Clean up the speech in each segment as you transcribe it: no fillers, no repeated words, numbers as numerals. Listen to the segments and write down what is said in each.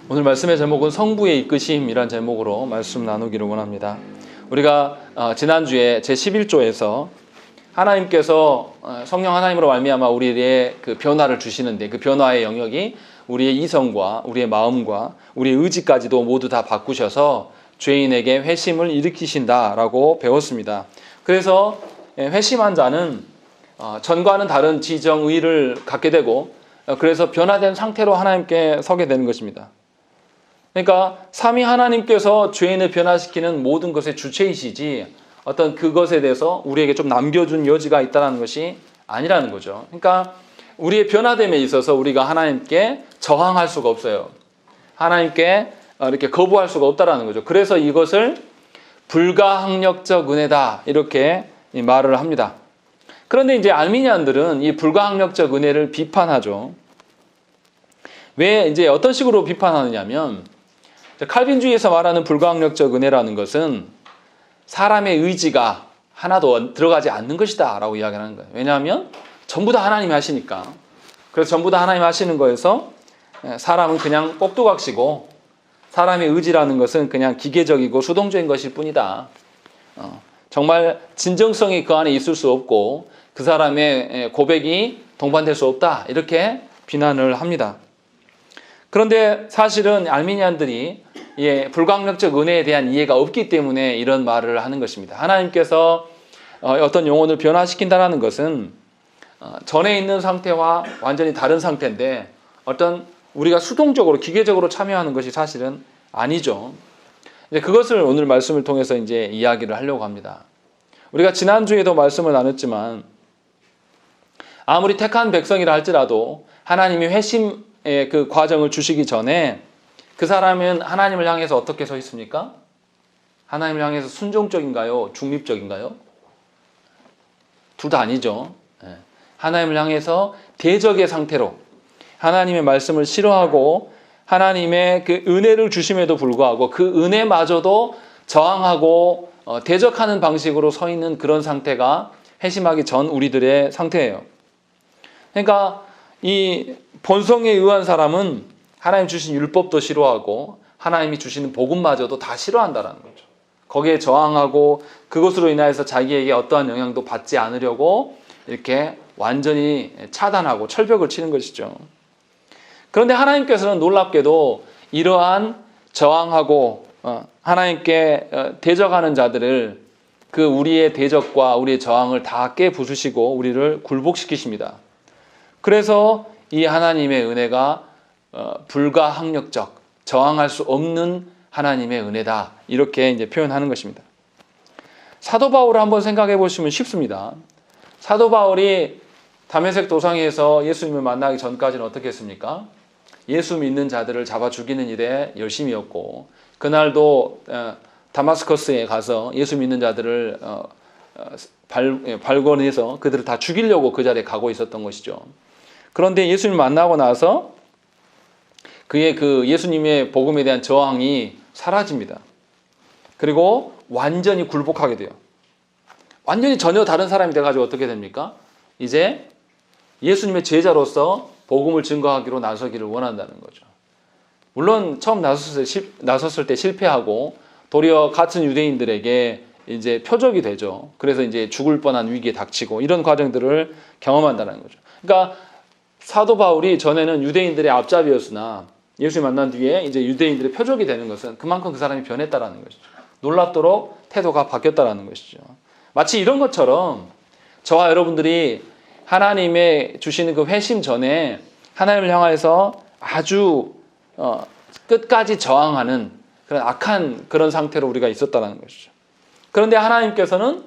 오늘 말씀의 제목은 성부의 이끄심이란 제목으로 말씀 나누기를 원합니다. 우리가 지난주에 제11조에서 하나님께서 성령 하나님으로 말미암아 우리의 그 변화를 주시는데, 그 변화의 영역이 우리의 이성과 우리의 마음과 우리의 의지까지도 모두 다 바꾸셔서 죄인에게 회심을 일으키신다라고 배웠습니다. 그래서 회심한 자는 전과는 다른 지정 의를 갖게 되고, 그래서 변화된 상태로 하나님께 서게 되는 것입니다. 그러니까 삼위 하나님께서 죄인을 변화시키는 모든 것의 주체이시지 어떤 그것에 대해서 우리에게 좀 남겨준 여지가 있다는 것이 아니라는 거죠. 그러니까 우리의 변화됨에 있어서 우리가 하나님께 저항할 수가 없어요. 하나님께 이렇게 거부할 수가 없다는 거죠. 그래서 이것을 불가항력적 은혜다 이렇게 말을 합니다. 그런데 이제 알미니안들은 이 불가항력적 은혜를 비판하죠. 왜 이제 어떤 식으로 비판하느냐면, 칼빈주의에서 말하는 불가항력적 은혜라는 것은 사람의 의지가 하나도 들어가지 않는 것이다 라고 이야기하는 거예요. 왜냐하면 전부 다 하나님이 하시니까. 그래서 전부 다 하나님이 하시는 거에서 사람은 그냥 꼭두각시고, 사람의 의지라는 것은 그냥 기계적이고 수동적인 것일 뿐이다. 정말 진정성이 그 안에 있을 수 없고 그 사람의 고백이 동반될 수 없다 이렇게 비난을 합니다. 그런데 사실은 알미니안들이 불가항력적 은혜에 대한 이해가 없기 때문에 이런 말을 하는 것입니다. 하나님께서 어떤 영혼을 변화시킨다는 것은 전에 있는 상태와 완전히 다른 상태인데, 어떤 우리가 수동적으로 기계적으로 참여하는 것이 사실은 아니죠. 이제 그것을 오늘 말씀을 통해서 이제 이야기를 하려고 합니다. 우리가 지난주에도 말씀을 나눴지만, 아무리 택한 백성이라 할지라도 하나님이 회심의 그 과정을 주시기 전에 그 사람은 하나님을 향해서 어떻게 서 있습니까? 하나님을 향해서 순종적인가요? 중립적인가요? 둘 다 아니죠. 하나님을 향해서 대적의 상태로 하나님의 말씀을 싫어하고 하나님의 그 은혜를 주심에도 불구하고 그 은혜마저도 저항하고 대적하는 방식으로 서 있는 그런 상태가 회심하기 전 우리들의 상태예요. 그러니까 이 본성에 의한 사람은 하나님 주신 율법도 싫어하고 하나님이 주시는 복음마저도 다 싫어한다는 거죠. 거기에 저항하고 그것으로 인하여서 자기에게 어떠한 영향도 받지 않으려고 이렇게 완전히 차단하고 철벽을 치는 것이죠. 그런데 하나님께서는 놀랍게도 이러한 저항하고 하나님께 대적하는 자들을, 그 우리의 대적과 우리의 저항을 다 깨부수시고 우리를 굴복시키십니다. 그래서 이 하나님의 은혜가 불가항력적, 저항할 수 없는 하나님의 은혜다 이렇게 이제 표현하는 것입니다. 사도 바울을 한번 생각해 보시면 쉽습니다. 사도 바울이 다메섹 도상에서 예수님을 만나기 전까지는 어떻게 했습니까? 예수 믿는 자들을 잡아 죽이는 일에 열심이었고, 그날도 다마스커스에 가서 예수 믿는 자들을 발견해서 그들을 다 죽이려고 그 자리에 가고 있었던 것이죠. 그런데 예수님을 만나고 나서 그의 그 예수님의 복음에 대한 저항이 사라집니다. 그리고 완전히 굴복하게 돼요. 완전히 전혀 다른 사람이 돼가지고 어떻게 됩니까? 이제 예수님의 제자로서 복음을 증거하기로 나서기를 원한다는 거죠. 물론 처음 나섰을 때 실패하고 도리어 같은 유대인들에게 이제 표적이 되죠. 그래서 이제 죽을 뻔한 위기에 닥치고 이런 과정들을 경험한다는 거죠. 그러니까 사도 바울이 전에는 유대인들의 앞잡이였으나 예수 만난 뒤에 이제 유대인들의 표적이 되는 것은 그만큼 그 사람이 변했다라는 것이죠. 놀랍도록 태도가 바뀌었다라는 것이죠. 마치 이런 것처럼 저와 여러분들이 하나님의 주시는 그 회심 전에 하나님을 향해서 아주 끝까지 저항하는 그런 악한 그런 상태로 우리가 있었다는 것이죠. 그런데 하나님께서는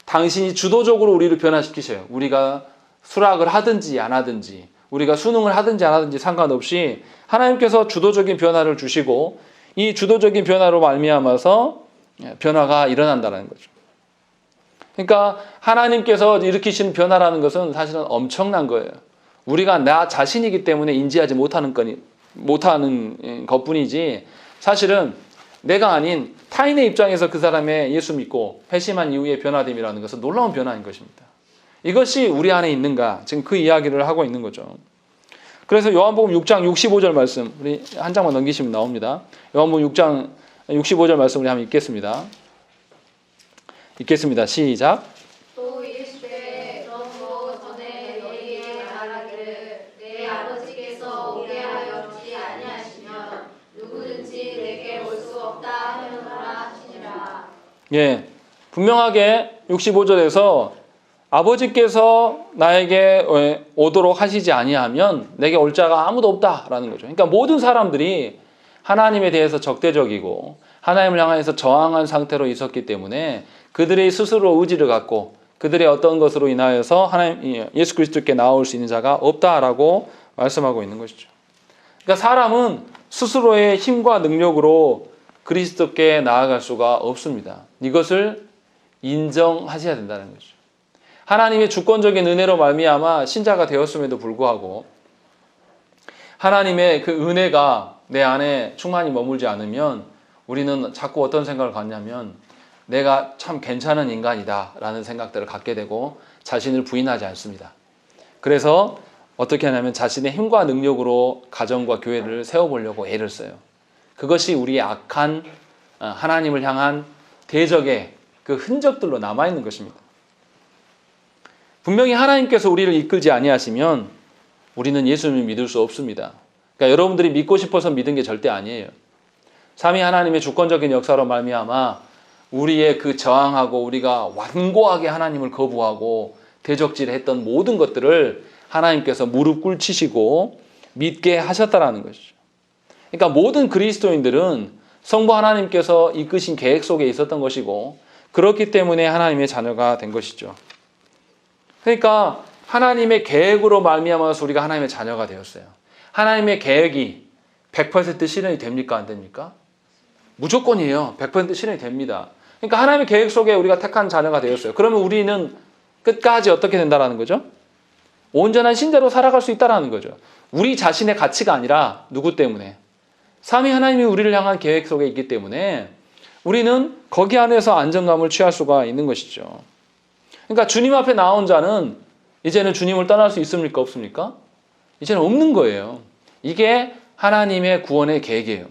당신이 주도적으로 우리를 변화시키셔요. 우리가 수락을 하든지 안 하든지, 우리가 수능을 하든지 안 하든지 상관없이 하나님께서 주도적인 변화를 주시고, 이 주도적인 변화로 말미암아서 변화가 일어난다는 거죠. 그러니까 하나님께서 일으키신 변화라는 것은 사실은 엄청난 거예요. 우리가 나 자신이기 때문에 인지하지 못하는 것뿐이지, 사실은 내가 아닌 타인의 입장에서 그 사람의 예수 믿고 회심한 이후의 변화됨이라는 것은 놀라운 변화인 것입니다. 이것이 우리 안에 있는가, 지금 그 이야기를 하고 있는 거죠. 그래서 요한복음 6장 65절 말씀, 우리 한 장만 넘기시면 나옵니다. 요한복음 6장 65절 말씀 우리 한번 읽겠습니다. 읽겠습니다. 시작. 또 이르시되 그러므로 전에 너희에게 말하기를 내 아버지께서 오게 하여 주지 아니하시면 누구든지 내게 올 수 없다 하느니라 하시니라. 예, 분명하게 65절에서 아버지께서 나에게 오도록 하시지 아니하면 내게 올 자가 아무도 없다라는 거죠. 그러니까 모든 사람들이 하나님에 대해서 적대적이고 하나님을 향해서 저항한 상태로 있었기 때문에 그들의 스스로 의지를 갖고 그들의 어떤 것으로 인하여서 하나님 예수 그리스도께 나올 수 있는 자가 없다라고 말씀하고 있는 것이죠. 그러니까 사람은 스스로의 힘과 능력으로 그리스도께 나아갈 수가 없습니다. 이것을 인정하셔야 된다는 거죠. 하나님의 주권적인 은혜로 말미암아 신자가 되었음에도 불구하고 하나님의 그 은혜가 내 안에 충만히 머물지 않으면 우리는 자꾸 어떤 생각을 갖냐면 내가 참 괜찮은 인간이다 라는 생각들을 갖게 되고 자신을 부인하지 않습니다. 그래서 어떻게 하냐면 자신의 힘과 능력으로 가정과 교회를 세워보려고 애를 써요. 그것이 우리의 악한 하나님을 향한 대적의 그 흔적들로 남아있는 것입니다. 분명히 하나님께서 우리를 이끌지 아니하시면 우리는 예수님을 믿을 수 없습니다. 그러니까 여러분들이 믿고 싶어서 믿은 게 절대 아니에요. 삼위 하나님의 주권적인 역사로 말미암아 우리의 그 저항하고 우리가 완고하게 하나님을 거부하고 대적질했던 모든 것들을 하나님께서 무릎 꿇히시고 믿게 하셨다라는 것이죠. 그러니까 모든 그리스도인들은 성부 하나님께서 이끄신 계획 속에 있었던 것이고 그렇기 때문에 하나님의 자녀가 된 것이죠. 그러니까 하나님의 계획으로 말미암아서 우리가 하나님의 자녀가 되었어요. 하나님의 계획이 100% 실현이 됩니까? 안 됩니까? 무조건이에요. 100% 실현이 됩니다. 그러니까 하나님의 계획 속에 우리가 택한 자녀가 되었어요. 그러면 우리는 끝까지 어떻게 된다라는 거죠? 온전한 신자로 살아갈 수 있다라는 거죠. 우리 자신의 가치가 아니라 누구 때문에? 삼위 하나님이 우리를 향한 계획 속에 있기 때문에 우리는 거기 안에서 안정감을 취할 수가 있는 것이죠. 그러니까 주님 앞에 나온 자는 이제는 주님을 떠날 수 있습니까? 없습니까? 이제는 없는 거예요. 이게 하나님의 구원의 계획이에요.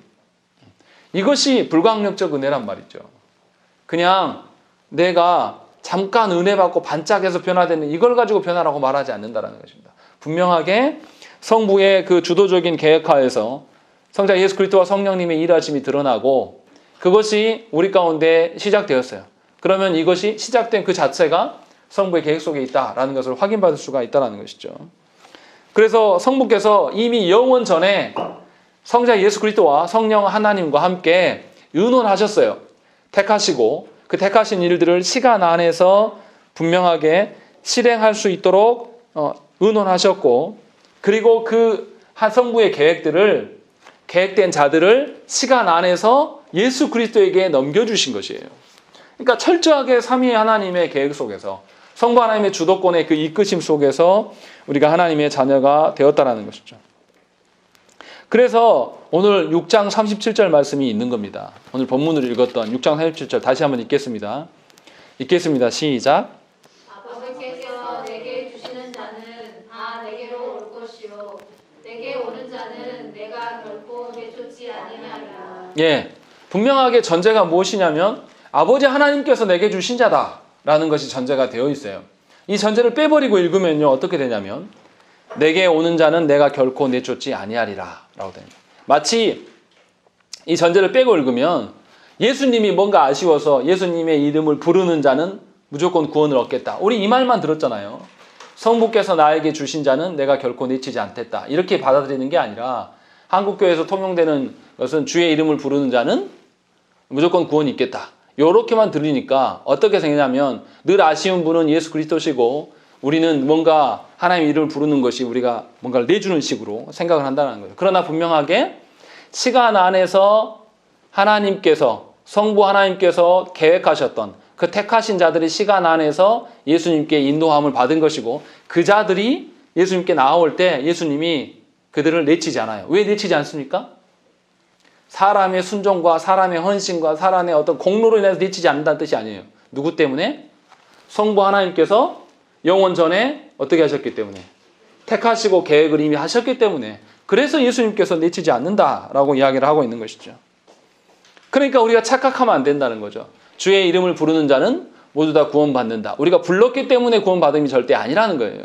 이것이 불강력적 은혜란 말이죠. 그냥 내가 잠깐 은혜 받고 반짝해서 변화되는 이걸 가지고 변화라고 말하지 않는다는 것입니다. 분명하게 성부의 그 주도적인 계획하에서 성자 예수 그리스도와 성령님의 일하심이 드러나고 그것이 우리 가운데 시작되었어요. 그러면 이것이 시작된 그 자체가 성부의 계획 속에 있다라는 것을 확인받을 수가 있다는 것이죠. 그래서 성부께서 이미 영원 전에 성자 예수 그리스도와 성령 하나님과 함께 의논하셨어요. 택하시고 그 택하신 일들을 시간 안에서 분명하게 실행할 수 있도록 의논하셨고 그리고 그 성부의 계획들을 계획된 자들을 시간 안에서 예수 그리스도에게 넘겨주신 것이에요. 그러니까 철저하게 삼위 하나님의 계획 속에서 성부 하나님의 주도권의 그 이끄심 속에서 우리가 하나님의 자녀가 되었다는 것이죠. 그래서 오늘 6장 37절 말씀이 있는 겁니다. 오늘 본문을 읽었던 6장 37절 다시 한번 읽겠습니다. 읽겠습니다. 시작. 아버지께서 내게 주시는 자는 다 내게로 올 것이요 내게 오는 자는 내가 결코 내쫓지 아니하리라. 예, 분명하게 전제가 무엇이냐면 아버지 하나님께서 내게 주신 자다라는 것이 전제가 되어 있어요. 이 전제를 빼버리고 읽으면요 어떻게 되냐면 내게 오는 자는 내가 결코 내쫓지 아니하리라 라고 됩니다. 마치 이 전제를 빼고 읽으면 예수님이 뭔가 아쉬워서 예수님의 이름을 부르는 자는 무조건 구원을 얻겠다. 우리 이 말만 들었잖아요. 성부께서 나에게 주신 자는 내가 결코 내치지 않겠다. 이렇게 받아들이는 게 아니라 한국교회에서 통용되는 것은 주의 이름을 부르는 자는 무조건 구원이 있겠다. 이렇게만 들으니까 어떻게 생기냐면 늘 아쉬운 분은 예수 그리스도시고 우리는 뭔가 하나님의 이름을 부르는 것이 우리가 뭔가를 내주는 식으로 생각을 한다는 거예요. 그러나 분명하게 시간 안에서 하나님께서 성부 하나님께서 계획하셨던 그 택하신 자들이 시간 안에서 예수님께 인도함을 받은 것이고 그 자들이 예수님께 나올 때 예수님이 그들을 내치지 않아요. 왜 내치지 않습니까? 사람의 순종과 사람의 헌신과 사람의 어떤 공로로 인해서 내치지 않는다는 뜻이 아니에요. 누구 때문에? 성부 하나님께서 영원 전에 어떻게 하셨기 때문에? 택하시고 계획을 이미 하셨기 때문에 그래서 예수님께서 내치지 않는다라고 이야기를 하고 있는 것이죠. 그러니까 우리가 착각하면 안 된다는 거죠. 주의 이름을 부르는 자는 모두 다 구원받는다. 우리가 불렀기 때문에 구원받음이 절대 아니라는 거예요.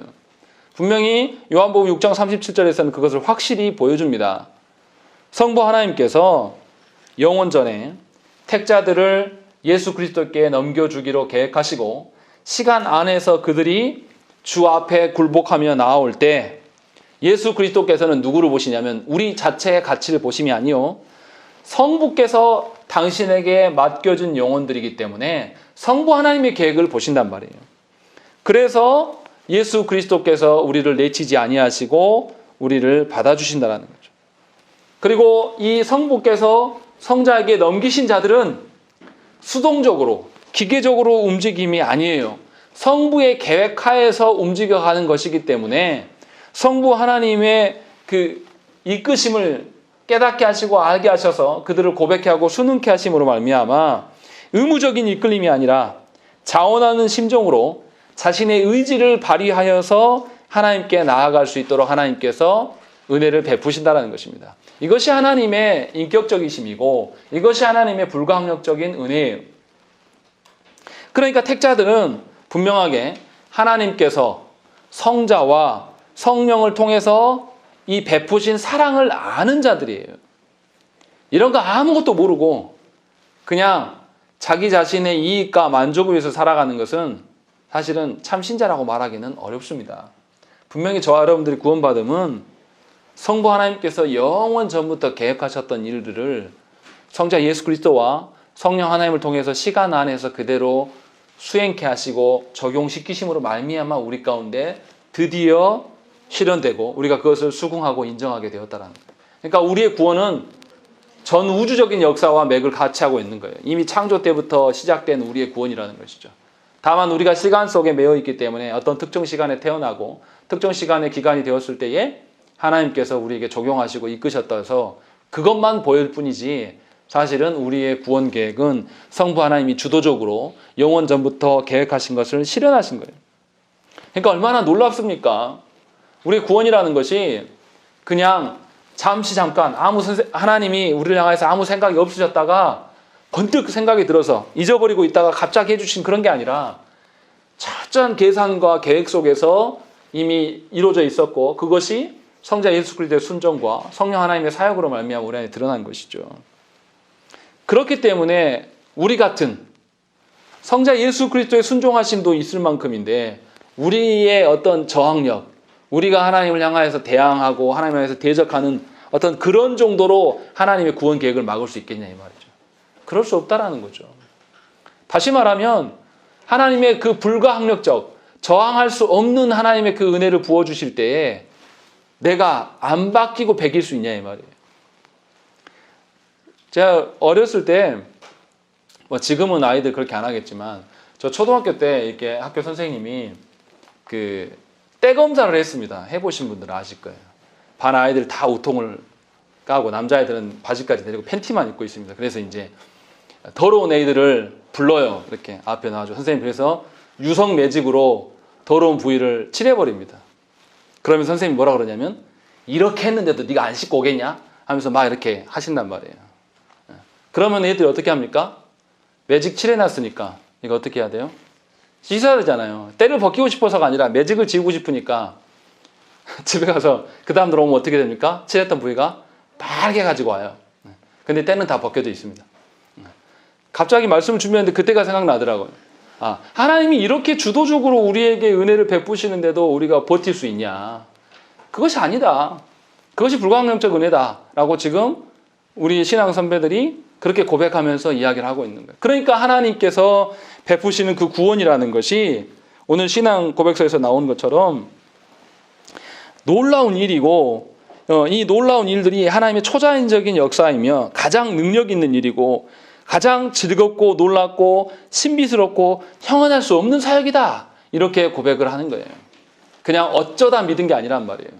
분명히 요한복음 6장 37절에서는 그것을 확실히 보여줍니다. 성부 하나님께서 영원전에 택자들을 예수 그리스도께 넘겨주기로 계획하시고 시간 안에서 그들이 주 앞에 굴복하며 나아올 때 예수 그리스도께서는 누구를 보시냐면 우리 자체의 가치를 보심이 아니요 성부께서 당신에게 맡겨준 영혼들이기 때문에 성부 하나님의 계획을 보신단 말이에요. 그래서 예수 그리스도께서 우리를 내치지 아니하시고 우리를 받아주신다는 거죠. 그리고 이 성부께서 성자에게 넘기신 자들은 수동적으로 기계적으로 움직임이 아니에요. 성부의 계획하에서 움직여가는 것이기 때문에 성부 하나님의 그 이끄심을 깨닫게 하시고 알게 하셔서 그들을 고백케 하고 순응케 하심으로 말미암아 의무적인 이끌림이 아니라 자원하는 심정으로 자신의 의지를 발휘하여서 하나님께 나아갈 수 있도록 하나님께서 은혜를 베푸신다는 것입니다. 이것이 하나님의 인격적이심이고 이것이 하나님의 불가항력적인 은혜예요. 그러니까 택자들은 분명하게 하나님께서 성자와 성령을 통해서 이 베푸신 사랑을 아는 자들이에요. 이런 거 아무것도 모르고 그냥 자기 자신의 이익과 만족을 위해서 살아가는 것은 사실은 참 신자라고 말하기는 어렵습니다. 분명히 저와 여러분들이 구원받음은 성부 하나님께서 영원 전부터 계획하셨던 일들을 성자 예수 그리스도와 성령 하나님을 통해서 시간 안에서 그대로 수행케 하시고 적용시키심으로 말미암아 우리 가운데 드디어 실현되고 우리가 그것을 수긍하고 인정하게 되었다는 거예요. 그러니까 우리의 구원은 전 우주적인 역사와 맥을 같이 하고 있는 거예요. 이미 창조 때부터 시작된 우리의 구원이라는 것이죠. 다만 우리가 시간 속에 매여 있기 때문에 어떤 특정 시간에 태어나고 특정 시간의 기간이 되었을 때에 하나님께서 우리에게 적용하시고 이끄셨다서 그것만 보일 뿐이지 사실은 우리의 구원 계획은 성부 하나님이 주도적으로 영원 전부터 계획하신 것을 실현하신 거예요. 그러니까 얼마나 놀랍습니까? 우리의 구원이라는 것이 그냥 잠시 잠깐 하나님이 우리를 향해서 아무 생각이 없으셨다가 번뜩 생각이 들어서 잊어버리고 있다가 갑자기 해주신 그런 게 아니라 철저한 계산과 계획 속에서 이미 이루어져 있었고 그것이 성자 예수 그리스도의 순종과 성령 하나님의 사역으로 말미암아 우리 안에 드러난 것이죠. 그렇기 때문에 우리 같은 성자 예수 그리스도의 순종하심도 있을 만큼인데 우리의 어떤 저항력, 우리가 하나님을 향하여서 대항하고 하나님을 향해서 대적하는 어떤 그런 정도로 하나님의 구원 계획을 막을 수 있겠냐 이 말이죠. 그럴 수 없다라는 거죠. 다시 말하면 하나님의 그 불가항력적 저항할 수 없는 하나님의 그 은혜를 부어주실 때에 내가 안 바뀌고 배길 수 있냐 이 말이에요. 제가 어렸을 때 뭐 지금은 아이들 그렇게 안 하겠지만 저 초등학교 때 이렇게 학교 선생님이 그 때 검사를 했습니다. 해보신 분들은 아실 거예요. 반 아이들 다 우통을 까고 남자애들은 바지까지 내리고 팬티만 입고 있습니다. 그래서 이제 더러운 애들을 불러요. 이렇게 앞에 나와줘. 선생님 그래서 유성 매직으로 더러운 부위를 칠해버립니다. 그러면 선생님이 뭐라 그러냐면 이렇게 했는데도 네가 안 씻고 오겠냐? 하면서 막 이렇게 하신단 말이에요. 그러면 애들이 어떻게 합니까? 매직 칠해놨으니까 이거 어떻게 해야 돼요? 씻어야 되잖아요. 때를 벗기고 싶어서가 아니라 매직을 지우고 싶으니까 집에 가서 그 다음 들어오면 어떻게 됩니까? 칠했던 부위가 빨개 가지고 와요. 근데 때는 다 벗겨져 있습니다. 갑자기 말씀을 준비했는데 그때가 생각나더라고요. 아, 하나님이 이렇게 주도적으로 우리에게 은혜를 베푸시는데도 우리가 버틸 수 있냐? 그것이 아니다. 그것이 불가항력적 은혜다라고 지금 우리 신앙 선배들이 그렇게 고백하면서 이야기를 하고 있는 거예요. 그러니까 하나님께서 베푸시는 그 구원이라는 것이 오늘 신앙 고백서에서 나온 것처럼 놀라운 일이고 이 놀라운 일들이 하나님의 초자연적인 역사이며 가장 능력 있는 일이고 가장 즐겁고 놀랍고 신비스럽고 형언할 수 없는 사역이다. 이렇게 고백을 하는 거예요. 그냥 어쩌다 믿은 게 아니란 말이에요.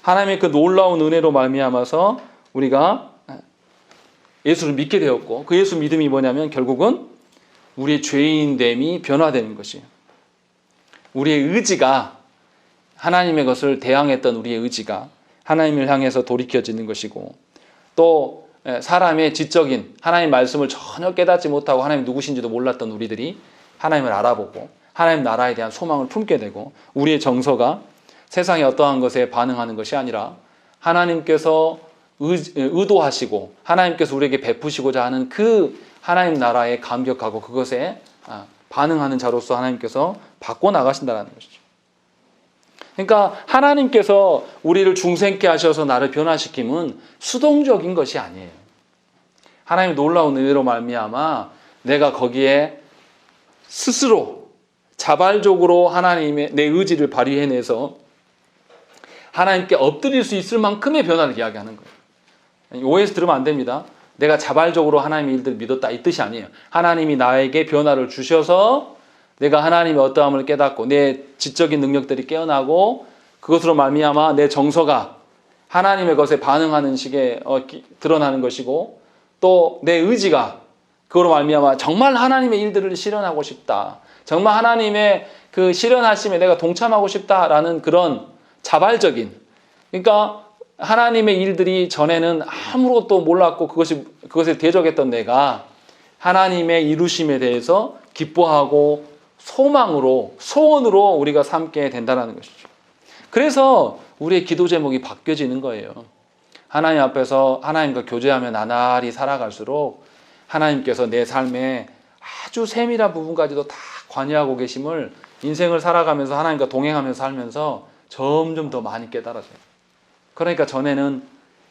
하나님의 그 놀라운 은혜로 말미암아서 우리가 예수를 믿게 되었고 그 예수 믿음이 뭐냐면 결국은 우리의 죄인됨이 변화되는 것이에요. 우리의 의지가 하나님의 것을 대항했던 우리의 의지가 하나님을 향해서 돌이켜지는 것이고, 또 사람의 지적인 하나님 말씀을 전혀 깨닫지 못하고 하나님 누구신지도 몰랐던 우리들이 하나님을 알아보고 하나님 나라에 대한 소망을 품게 되고, 우리의 정서가 세상의 어떠한 것에 반응하는 것이 아니라 하나님께서 의도하시고 하나님께서 우리에게 베푸시고자 하는 그 하나님 나라에 감격하고 그것에 반응하는 자로서 하나님께서 바꿔나가신다는 것이죠. 그러니까 하나님께서 우리를 중생케 하셔서 나를 변화시킴은 수동적인 것이 아니에요. 하나님의 놀라운 은혜로 말미암아 내가 거기에 스스로 자발적으로 하나님의 내 의지를 발휘해내서 하나님께 엎드릴 수 있을 만큼의 변화를 이야기하는 거예요. 오해해서 들으면 안 됩니다. 내가 자발적으로 하나님의 일들을 믿었다 이 뜻이 아니에요. 하나님이 나에게 변화를 주셔서 내가 하나님의 어떠함을 깨닫고 내 지적인 능력들이 깨어나고 그것으로 말미암아 내 정서가 하나님의 것에 반응하는 식의 드러나는 것이고, 또 내 의지가 그거로 말미암아 정말 하나님의 일들을 실현하고 싶다, 정말 하나님의 그 실현하심에 내가 동참하고 싶다라는 그런 자발적인, 그러니까 하나님의 일들이 전에는 아무것도 몰랐고 그것에 대적했던 내가 하나님의 이루심에 대해서 기뻐하고 소망으로, 소원으로 우리가 삼게 된다는 것이죠. 그래서 우리의 기도 제목이 바뀌어지는 거예요. 하나님 앞에서 하나님과 교제하며 나날이 살아갈수록 하나님께서 내 삶에 아주 세밀한 부분까지도 다 관여하고 계심을 인생을 살아가면서 하나님과 동행하면서 살면서 점점 더 많이 깨달아져요. 그러니까 전에는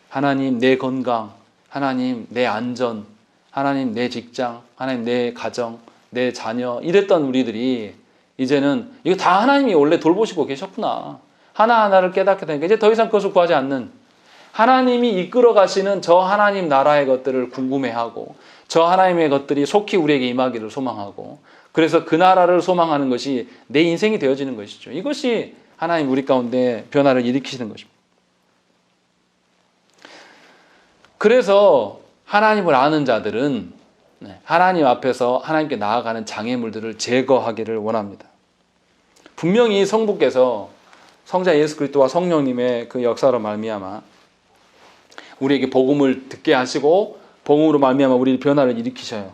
하나님 내 건강, 하나님 내 안전, 하나님 내 직장, 하나님 내 가정, 내 자녀 이랬던 우리들이 이제는 이거 다 하나님이 원래 돌보시고 계셨구나, 하나하나를 깨닫게 되니까 이제 더 이상 그것을 구하지 않는, 하나님이 이끌어 가시는 저 하나님 나라의 것들을 궁금해하고 저 하나님의 것들이 속히 우리에게 임하기를 소망하고, 그래서 그 나라를 소망하는 것이 내 인생이 되어지는 것이죠. 이것이 하나님 우리 가운데 변화를 일으키시는 것입니다. 그래서 하나님을 아는 자들은 하나님 앞에서 하나님께 나아가는 장애물들을 제거하기를 원합니다. 분명히 성부께서 성자 예수 그리스도와 성령님의 그 역사로 말미암아 우리에게 복음을 듣게 하시고 복음으로 말미암아 우리 변화를 일으키셔요.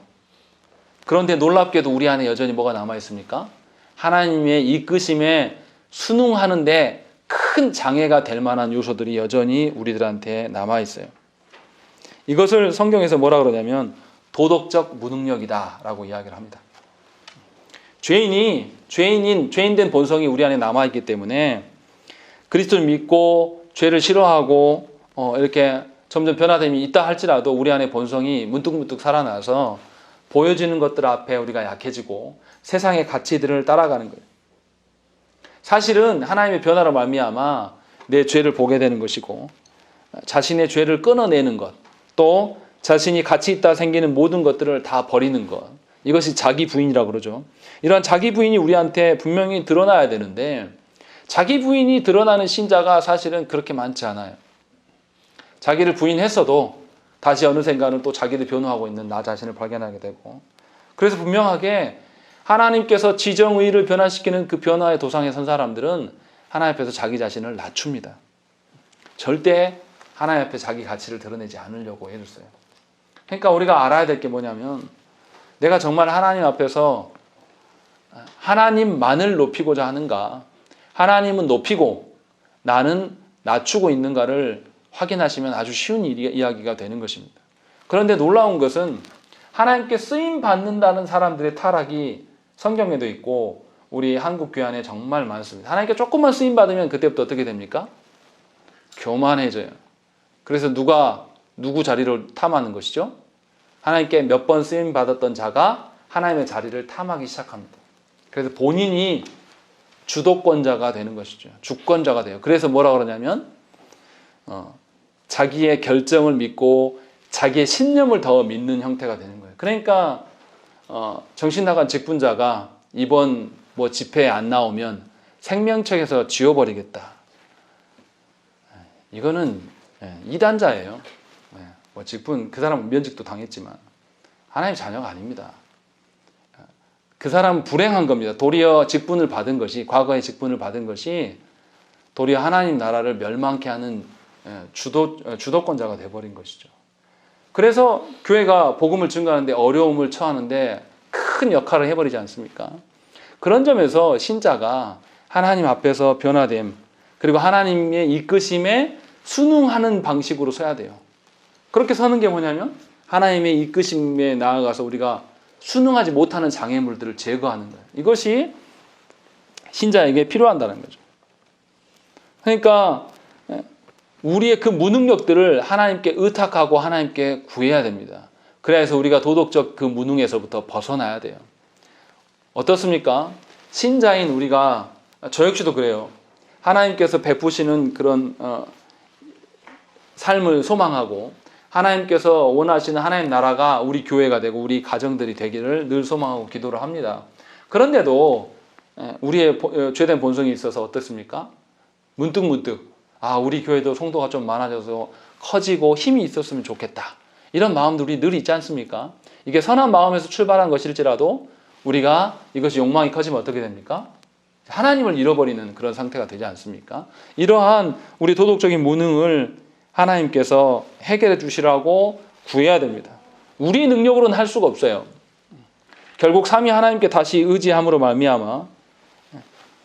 그런데 놀랍게도 우리 안에 여전히 뭐가 남아 있습니까? 하나님의 이끄심에 순응하는데 큰 장애가 될 만한 요소들이 여전히 우리들한테 남아 있어요. 이것을 성경에서 뭐라 그러냐면 도덕적 무능력이다라고 이야기를 합니다. 죄인된 본성이 우리 안에 남아 있기 때문에 그리스도를 믿고 죄를 싫어하고 이렇게 점점 변화됨이 있다 할지라도 우리 안에 본성이 문득문득 살아나서 보여지는 것들 앞에 우리가 약해지고 세상의 가치들을 따라가는 거예요. 사실은 하나님의 변화로 말미암아 내 죄를 보게 되는 것이고, 자신의 죄를 끊어내는 것, 또 자신이 가치 있다 생기는 모든 것들을 다 버리는 것, 이것이 자기 부인이라고 그러죠. 이러한 자기 부인이 우리한테 분명히 드러나야 되는데 자기 부인이 드러나는 신자가 사실은 그렇게 많지 않아요. 자기를 부인했어도 다시 어느샌가는 또 자기를 변호하고 있는 나 자신을 발견하게 되고, 그래서 분명하게 하나님께서 지정의를 변화시키는 그 변화의 도상에 선 사람들은 하나님 앞에서 자기 자신을 낮춥니다. 절대 하나님 앞에 자기 가치를 드러내지 않으려고 해줬어요. 그러니까 우리가 알아야 될 게 뭐냐면 내가 정말 하나님 앞에서 하나님만을 높이고자 하는가, 하나님은 높이고 나는 낮추고 있는가를 확인하시면 아주 쉬운 이야기가 되는 것입니다. 그런데 놀라운 것은 하나님께 쓰임 받는다는 사람들의 타락이 성경에도 있고 우리 한국 교회 안에 정말 많습니다. 하나님께 조금만 쓰임 받으면 그때부터 어떻게 됩니까? 교만해져요. 그래서 누구 자리를 탐하는 것이죠? 하나님께 몇 번 쓰임 받았던 자가 하나님의 자리를 탐하기 시작합니다. 그래서 본인이 주도권자가 되는 것이죠. 주권자가 돼요. 그래서 뭐라 그러냐면 자기의 결정을 믿고 자기의 신념을 더 믿는 형태가 되는 거예요. 그러니까 정신 나간 직분자가 이번 집회에 안 나오면 생명책에서 지워버리겠다. 이거는 이단자예요. 직분, 그 사람은 면직도 당했지만 하나님의 자녀가 아닙니다. 그 사람은 불행한 겁니다. 도리어 직분을 받은 것이, 과거의 직분을 받은 것이 도리어 하나님 나라를 멸망케 하는 주도권자가 돼버린 것이죠. 그래서 교회가 복음을 증거하는데 어려움을 처하는데 큰 역할을 해버리지 않습니까? 그런 점에서 신자가 하나님 앞에서 변화됨, 그리고 하나님의 이끄심에 순응하는 방식으로 서야 돼요. 그렇게 서는 게 뭐냐면 하나님의 이끄심에 나아가서 우리가 순응하지 못하는 장애물들을 제거하는 거예요. 이것이 신자에게 필요한다는 거죠. 그러니까 우리의 그 무능력들을 하나님께 의탁하고 하나님께 구해야 됩니다. 그래서 우리가 도덕적 그 무능에서부터 벗어나야 돼요. 어떻습니까? 신자인 우리가, 저 역시도 그래요. 하나님께서 베푸시는 그런 삶을 소망하고 하나님께서 원하시는 하나님 나라가 우리 교회가 되고 우리 가정들이 되기를 늘 소망하고 기도를 합니다. 그런데도 우리의 죄된 본성이 있어서 어떻습니까? 문득문득 우리 교회도 성도가 좀 많아져서 커지고 힘이 있었으면 좋겠다. 이런 마음들이 늘 있지 않습니까? 이게 선한 마음에서 출발한 것일지라도 우리가 이것이 욕망이 커지면 어떻게 됩니까? 하나님을 잃어버리는 그런 상태가 되지 않습니까? 이러한 우리 도덕적인 무능을 하나님께서 해결해 주시라고 구해야 됩니다. 우리 능력으로는 할 수가 없어요. 결국 삼위 하나님께 다시 의지함으로 말미암아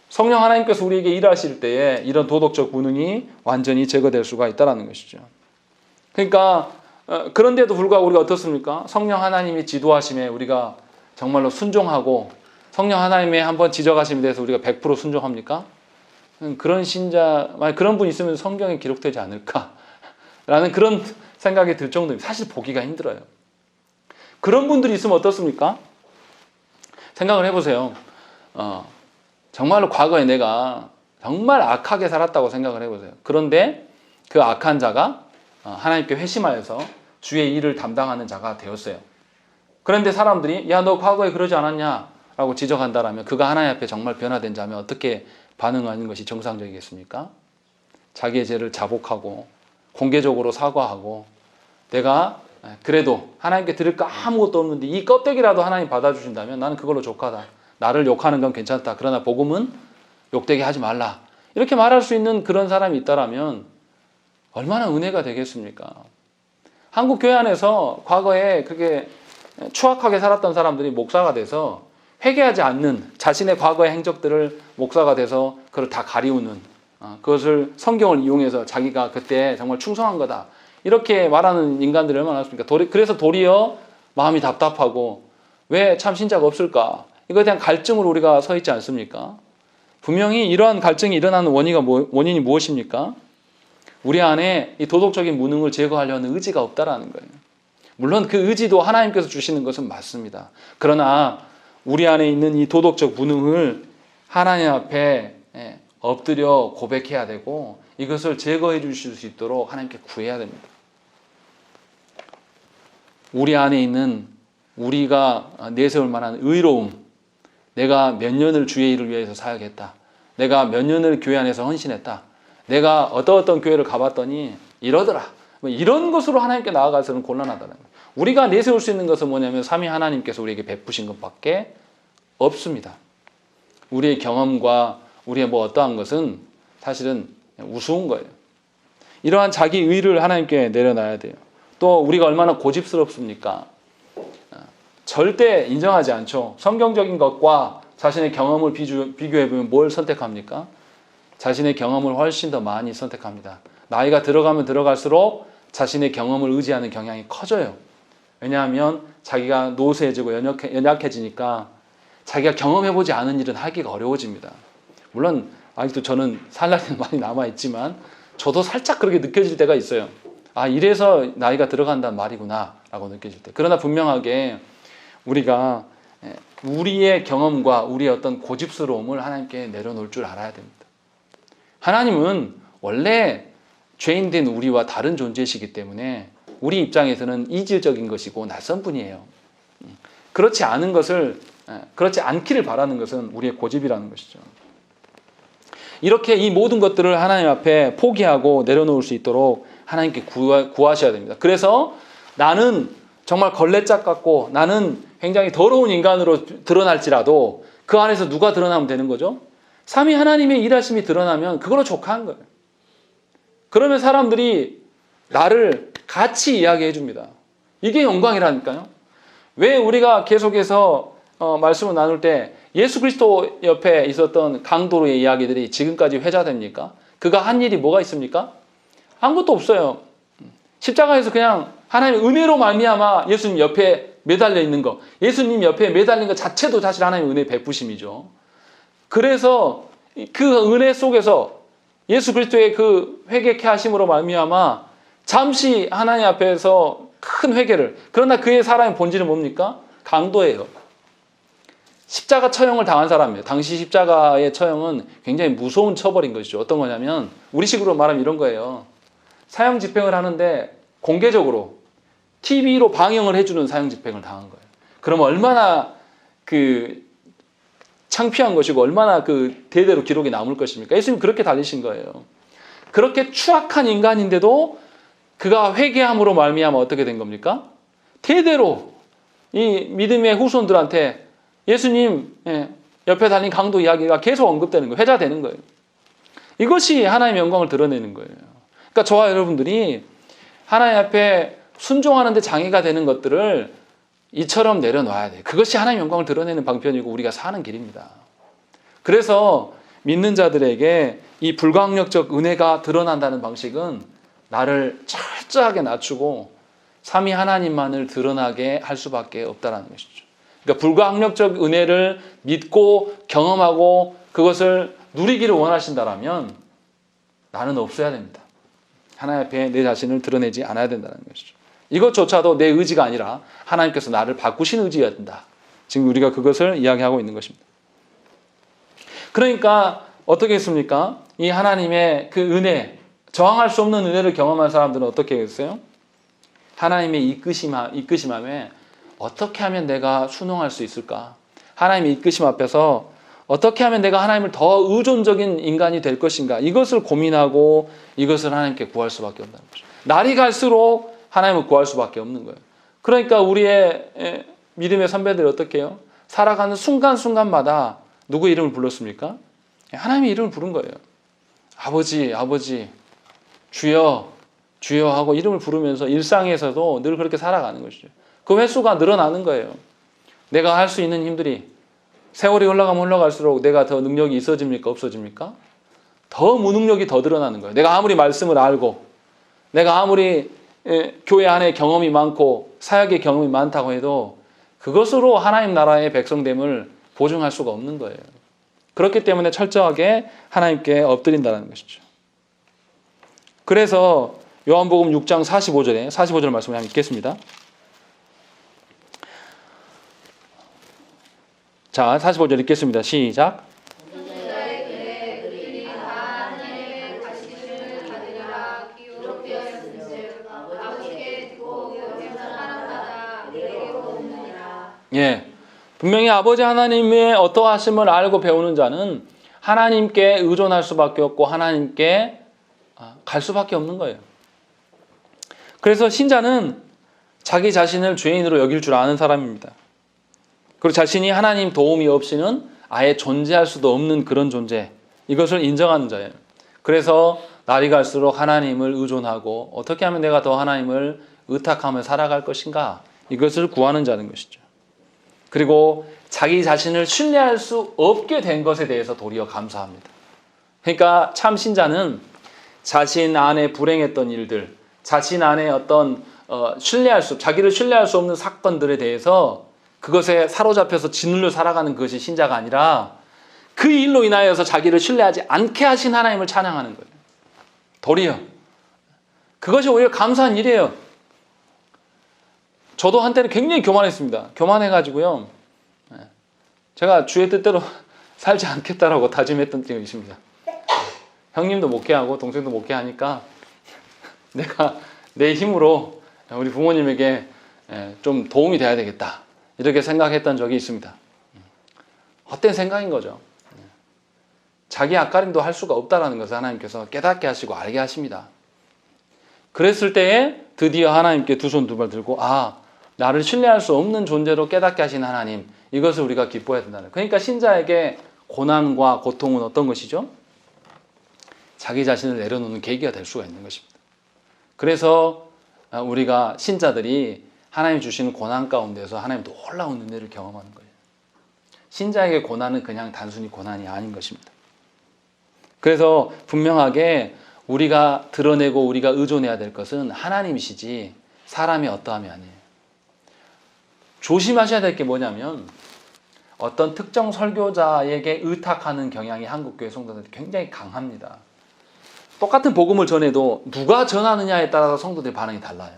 성령 하나님께서 우리에게 일하실 때에 이런 도덕적 무능이 완전히 제거될 수가 있다는 것이죠. 그러니까 그런데도 불구하고 우리가 어떻습니까? 성령 하나님이 지도하심에 우리가 정말로 순종하고 성령 하나님의 한번 지적하심에 대해서 우리가 100% 순종합니까? 그런 신자, 만약 그런 분 있으면 성경에 기록되지 않을까라는 그런 생각이 들 정도입니다. 사실 보기가 힘들어요. 그런 분들이 있으면 어떻습니까? 생각을 해보세요. 정말로 과거에 내가 정말 악하게 살았다고 생각을 해보세요. 그런데 그 악한 자가 하나님께 회심하여서 주의 일을 담당하는 자가 되었어요. 그런데 사람들이 야, 너 과거에 그러지 않았냐? 라고 지적한다라면 그가 하나님 앞에 정말 변화된 자면 어떻게 반응하는 것이 정상적이겠습니까? 자기의 죄를 자복하고 공개적으로 사과하고 내가 그래도 하나님께 드릴 거 아무것도 없는데 이 껍데기라도 하나님 받아주신다면 나는 그걸로 족하다. 나를 욕하는 건 괜찮다. 그러나 복음은 욕되게 하지 말라. 이렇게 말할 수 있는 그런 사람이 있다라면 얼마나 은혜가 되겠습니까? 한국 교회 안에서 과거에 그렇게 추악하게 살았던 사람들이 목사가 돼서 회개하지 않는 자신의 과거의 행적들을 목사가 돼서 그걸 다 가리우는 그것을 성경을 이용해서 자기가 그때 정말 충성한 거다. 이렇게 말하는 인간들이 얼마나 많습니까? 그래서 도리어 마음이 답답하고 왜 참 신자가 없을까? 이거에 대한 갈증으로 우리가 서 있지 않습니까? 분명히 이러한 갈증이 일어나는 원인이 무엇입니까? 우리 안에 이 도덕적인 무능을 제거하려는 의지가 없다라는 거예요. 물론 그 의지도 하나님께서 주시는 것은 맞습니다. 그러나 우리 안에 있는 이 도덕적 무능을 하나님 앞에 엎드려 고백해야 되고 이것을 제거해 주실 수 있도록 하나님께 구해야 됩니다. 우리 안에 있는 우리가 내세울 만한 의로움, 내가 몇 년을 주의 일을 위해서 사역했다. 내가 몇 년을 교회 안에서 헌신했다. 내가 어떤 교회를 가봤더니 이러더라. 이런 것으로 하나님께 나아가서는 곤란하다는 거예요. 우리가 내세울 수 있는 것은 뭐냐면 삼위 하나님께서 우리에게 베푸신 것밖에 없습니다. 우리의 경험과 우리의 어떠한 것은 사실은 우스운 거예요. 이러한 자기 의를 하나님께 내려놔야 돼요. 또 우리가 얼마나 고집스럽습니까? 절대 인정하지 않죠. 성경적인 것과 자신의 경험을 비교해보면 뭘 선택합니까? 자신의 경험을 훨씬 더 많이 선택합니다. 나이가 들어가면 들어갈수록 자신의 경험을 의지하는 경향이 커져요. 왜냐하면 자기가 노쇠해지고 연약해지니까 자기가 경험해보지 않은 일은 하기가 어려워집니다. 물론 아직도 저는 살 날이 많이 남아있지만 저도 살짝 그렇게 느껴질 때가 있어요. 이래서 나이가 들어간다는 말이구나 라고 느껴질 때. 그러나 분명하게 우리가 우리의 경험과 우리의 어떤 고집스러움을 하나님께 내려놓을 줄 알아야 됩니다. 하나님은 원래 죄인된 우리와 다른 존재이시기 때문에 우리 입장에서는 이질적인 것이고 낯선 분이에요. 그렇지 않기를 바라는 것은 우리의 고집이라는 것이죠. 이렇게 이 모든 것들을 하나님 앞에 포기하고 내려놓을 수 있도록 하나님께 구하셔야 됩니다. 그래서 나는 정말 걸레짝 같고 나는 굉장히 더러운 인간으로 드러날지라도 그 안에서 누가 드러나면 되는 거죠? 삼위 하나님의 일하심이 드러나면 그걸로 족한 거예요. 그러면 사람들이 나를 같이 이야기해 줍니다. 이게 영광이라니까요. 왜 우리가 계속해서 말씀을 나눌 때 예수 그리스도 옆에 있었던 강도로의 이야기들이 지금까지 회자됩니까? 그가 한 일이 뭐가 있습니까? 아무것도 없어요. 십자가에서 그냥 하나님의 은혜로 말미암아 예수님 옆에 매달려 있는 거, 예수님 옆에 매달린 것 자체도 사실 하나님의 은혜 베푸심이죠. 그래서 그 은혜 속에서 예수 그리스도의 그 회개케 하심으로 말미암아 잠시 하나님 앞에서 큰 회개를, 그러나 그의 사람의 본질은 뭡니까? 강도예요. 십자가 처형을 당한 사람이에요. 당시 십자가의 처형은 굉장히 무서운 처벌인 것이죠. 어떤 거냐면 우리식으로 말하면 이런 거예요. 사형 집행을 하는데 공개적으로 TV로 방영을 해주는 사형 집행을 당한 거예요. 그럼 얼마나 그 창피한 것이고 얼마나 그 대대로 기록이 남을 것입니까? 예수님 그렇게 달리신 거예요. 그렇게 추악한 인간인데도 그가 회개함으로 말미암아 어떻게 된 겁니까? 대대로 이 믿음의 후손들한테 예수님 옆에 달린 강도 이야기가 계속 언급되는 거예요. 회자되는 거예요. 이것이 하나님의 영광을 드러내는 거예요. 그러니까 저와 여러분들이 하나님 앞에 순종하는 데 장애가 되는 것들을 이처럼 내려놔야 돼요. 그것이 하나님의 영광을 드러내는 방편이고 우리가 사는 길입니다. 그래서 믿는 자들에게 이 불가항력적 은혜가 드러난다는 방식은 나를 철저하게 낮추고 삼위 하나님만을 드러나게 할 수밖에 없다는 것이죠. 그러니까 불가항력적 은혜를 믿고 경험하고 그것을 누리기를 원하신다면 나는 없어야 됩니다. 하나님 앞에 내 자신을 드러내지 않아야 된다는 것이죠. 이것조차도 내 의지가 아니라 하나님께서 나를 바꾸신 의지여야 된다. 지금 우리가 그것을 이야기하고 있는 것입니다. 그러니까 어떻게 했습니까? 이 하나님의 그 은혜, 저항할 수 없는 은혜를 경험한 사람들은 어떻게 했어요? 하나님의 이끄심함에 어떻게 하면 내가 순응할 수 있을까? 하나님의 이끄심 앞에서 어떻게 하면 내가 하나님을 더 의존적인 인간이 될 것인가? 이것을 고민하고 이것을 하나님께 구할 수밖에 없다는 거죠. 날이 갈수록 하나님을 구할 수밖에 없는 거예요. 그러니까 우리의 믿음의 선배들이 어떻게 해요? 살아가는 순간순간마다 누구 이름을 불렀습니까? 하나님의 이름을 부른 거예요. 아버지, 아버지, 주여, 주여 하고 이름을 부르면서 일상에서도 늘 그렇게 살아가는 것이죠. 그 횟수가 늘어나는 거예요. 내가 할 수 있는 힘들이 세월이 흘러가면 흘러갈수록 내가 더 능력이 있어집니까? 없어집니까? 더 무능력이 더 드러나는 거예요. 내가 아무리 말씀을 알고 내가 아무리 교회 안에 경험이 많고 사역의 경험이 많다고 해도 그것으로 하나님 나라의 백성됨을 보증할 수가 없는 거예요. 그렇기 때문에 철저하게 하나님께 엎드린다는 것이죠. 그래서 요한복음 6장 45절 말씀을 한번 읽겠습니다. 자, 45절 읽겠습니다. 시작. 예, 분명히 아버지 하나님의 어떠하심을 알고 배우는 자는 하나님께 의존할 수밖에 없고 하나님께 갈 수밖에 없는 거예요. 그래서 신자는 자기 자신을 죄인으로 여길 줄 아는 사람입니다. 그리고 자신이 하나님 도움이 없이는 아예 존재할 수도 없는 그런 존재, 이것을 인정하는 자예요. 그래서 날이 갈수록 하나님을 의존하고 어떻게 하면 내가 더 하나님을 의탁하며 살아갈 것인가, 이것을 구하는 자는 것이죠. 그리고 자기 자신을 신뢰할 수 없게 된 것에 대해서 도리어 감사합니다. 그러니까 참 신자는 자신 안에 불행했던 일들, 자신 안에 어떤 자기를 신뢰할 수 없는 사건들에 대해서 그것에 사로잡혀서 짓눌려 살아가는 것이 신자가 아니라 그 일로 인하여서 자기를 신뢰하지 않게 하신 하나님을 찬양하는 거예요. 도리어. 그것이 오히려 감사한 일이에요. 저도 한때는 굉장히 교만했습니다. 교만해가지고요. 제가 주의 뜻대로 살지 않겠다라고 다짐했던 때가 있습니다. 형님도 목회하고 동생도 목회하니까 내가 내 힘으로 우리 부모님에게 좀 도움이 돼야 되겠다, 이렇게 생각했던 적이 있습니다. 헛된 생각인 거죠. 자기 앞가림도 할 수가 없다는 것을 하나님께서 깨닫게 하시고 알게 하십니다. 그랬을 때에 드디어 하나님께 두 손 두 발 들고 나를 신뢰할 수 없는 존재로 깨닫게 하신 하나님, 이것을 우리가 기뻐해야 된다는 거예요. 그러니까 신자에게 고난과 고통은 어떤 것이죠? 자기 자신을 내려놓는 계기가 될 수가 있는 것입니다. 그래서 우리가 신자들이 하나님 주시는 고난 가운데서 하나님 놀라운 은혜를 경험하는 거예요. 신자에게 고난은 그냥 단순히 고난이 아닌 것입니다. 그래서 분명하게 우리가 드러내고 우리가 의존해야 될 것은 하나님이시지 사람의 어떠함이 아니에요. 조심하셔야 될 게 뭐냐면 어떤 특정 설교자에게 의탁하는 경향이 한국교회 성도들이 굉장히 강합니다. 똑같은 복음을 전해도 누가 전하느냐에 따라서 성도들의 반응이 달라요.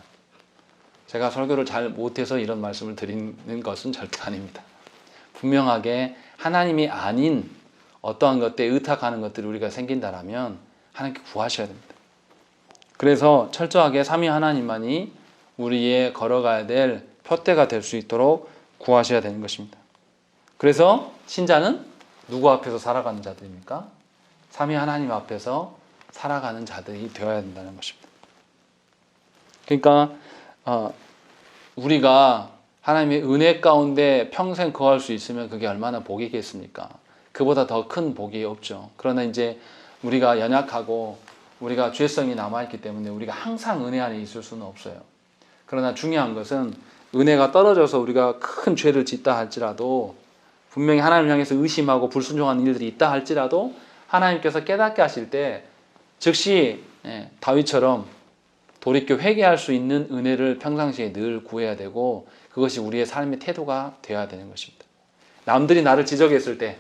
제가 설교를 잘 못해서 이런 말씀을 드리는 것은 절대 아닙니다. 분명하게 하나님이 아닌 어떠한 것에 의탁하는 것들이 우리가 생긴다라면 하나님께 구하셔야 됩니다. 그래서 철저하게 삼위 하나님만이 우리의 걸어가야 될 표대가 될 수 있도록 구하셔야 되는 것입니다. 그래서 신자는 누구 앞에서 살아가는 자들입니까? 삼위 하나님 앞에서 살아가는 자들이 되어야 된다는 것입니다. 그러니까 우리가 하나님의 은혜 가운데 평생 거할 수 있으면 그게 얼마나 복이겠습니까? 그보다 더 큰 복이 없죠. 그러나 이제 우리가 연약하고 우리가 죄성이 남아있기 때문에 우리가 항상 은혜 안에 있을 수는 없어요. 그러나 중요한 것은 은혜가 떨어져서 우리가 큰 죄를 짓다 할지라도 분명히 하나님을 향해서 의심하고 불순종하는 일들이 있다 할지라도 하나님께서 깨닫게 하실 때 즉시 다윗처럼 돌이켜 회개할 수 있는 은혜를 평상시에 늘 구해야 되고 그것이 우리의 삶의 태도가 되어야 되는 것입니다. 남들이 나를 지적했을 때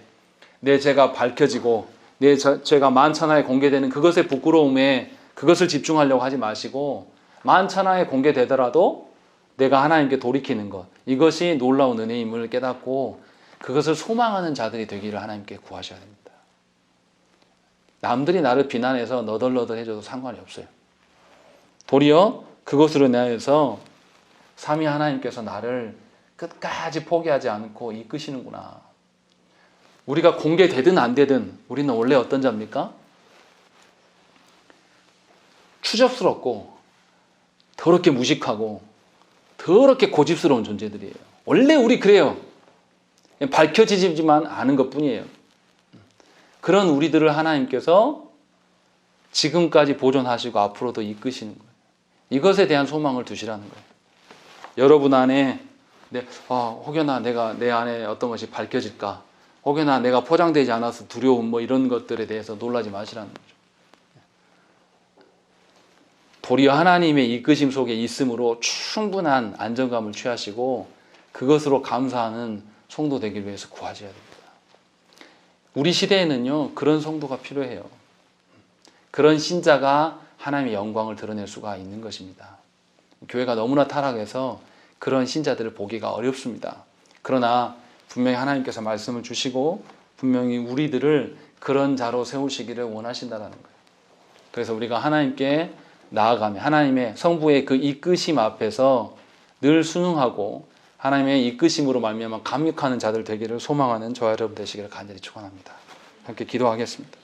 내 죄가 밝혀지고 내 죄가 만천하에 공개되는 그것의 부끄러움에 그것을 집중하려고 하지 마시고 만천하에 공개되더라도 내가 하나님께 돌이키는 것 이것이 놀라운 은혜임을 깨닫고 그것을 소망하는 자들이 되기를 하나님께 구하셔야 됩니다. 남들이 나를 비난해서 너덜너덜 해줘도 상관이 없어요. 도리어 그것으로 인하여서 삼위 하나님께서 나를 끝까지 포기하지 않고 이끄시는구나. 우리가 공개되든 안 되든 우리는 원래 어떤 자입니까? 추접스럽고 더럽게 무식하고 더럽게 고집스러운 존재들이에요. 원래 우리 그래요. 밝혀지지만 않은 것뿐이에요. 그런 우리들을 하나님께서 지금까지 보존하시고 앞으로도 이끄시는 거예요. 이것에 대한 소망을 두시라는 거예요. 여러분 안에 혹여나 내가 내 안에 어떤 것이 밝혀질까? 혹여나 내가 포장되지 않아서 두려움 이런 것들에 대해서 놀라지 마시라는 거죠. 도리어 하나님의 이끄심 속에 있음으로 충분한 안정감을 취하시고 그것으로 감사하는 성도 되기 위해서 구하셔야 됩니다. 우리 시대에는요 그런 성도가 필요해요. 그런 신자가 하나님의 영광을 드러낼 수가 있는 것입니다. 교회가 너무나 타락해서 그런 신자들을 보기가 어렵습니다. 그러나 분명히 하나님께서 말씀을 주시고 분명히 우리들을 그런 자로 세우시기를 원하신다는 거예요. 그래서 우리가 하나님께 나아가며 하나님의 성부의 그 이끄심 앞에서 늘 순응하고 하나님의 이끄심으로 말미암아 감격하는 자들 되기를 소망하는 저와 여러분 되시기를 간절히 축원합니다. 함께 기도하겠습니다.